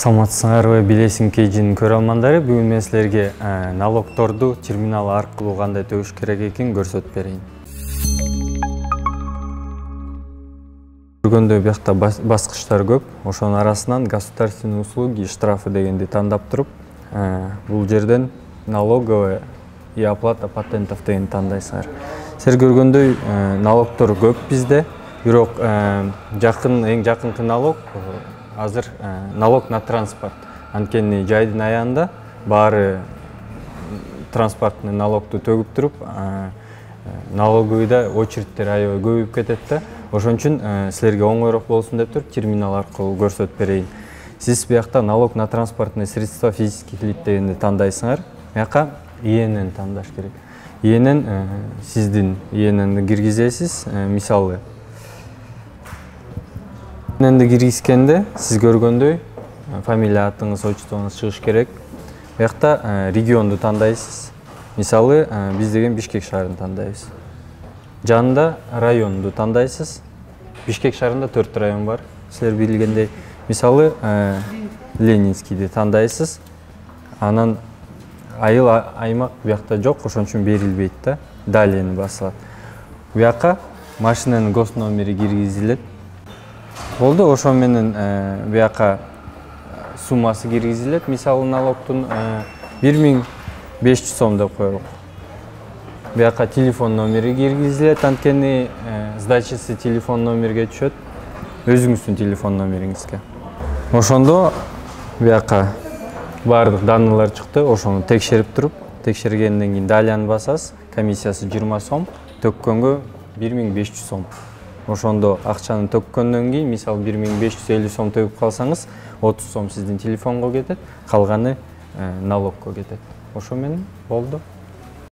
Саламатсыңарбы, билесиң KG көрөрмандары, бүгүн мен силерге налогторду терминал аркылуу кандай төлөш керек экенин көрсөтүп берейин. Көргөндө биякта баскычтар көп, ошонун арасынан государственные услуги штрафы дегенди тандап туруп, бул жерден налоговая и оплата патентов дегенди тандайсыңар. Силер көргөндөй налогтор көп бизде, бирок эң жакынкы налог азыр налог на транспорт. Анткени жайдын аягында баары транспортный налогту төгүп туруп, налоговыйда очередтер аябай көбөйүп кетет да. Ошон үчүн силерге оңойрок болсун деп туруп терминал аркылуу көрсөтүп берейин. Сиз биякта налог на транспортные средства физических лиц дегенди тандайсыңар. Бияка ИНН тандаш керек. ИНН сиздин ИННди киргизесиз. Мисалы ИННди киргизгенде сиз көргөндөй фамилия, атыңыз, отчествоңуз чыгыш керек. Биякта регионду тандайсыз. Мисалы биз деген Бишкек шаарын тандайбыз. Жанында районду тандайсыз. Бишкек шаарында 4 район бар. Силер билгендей, мисалы Ленинскийди тандайсыз. Анан айыл аймак биякта жок, ошон үчүн берилбейт да. Далени басылат. Бияка машинанын гос номери киргизилет. Болду, ошон менен бияка суммасы киргизилет. Мисалы налогтун 1500 сом деп коелук. Бияка телефон номери киргизилет, анткени сдачасы телефон номерге түшөт, өзүңүздүн телефон номериңизге. Ошондо бияка баардык данылар чыкты, ошону текшерип туруп, текшергенден кийин даляны басасыз, комиссиясы 20 сом, төккөнгө 1500 сом. Ошондо акчаны төккөндөн кийин, мисалы 1550 сом төгүп калсаңыз, 30 сом сиздин телефонго кетет, калганы налогко кетет. Ошо менен болду.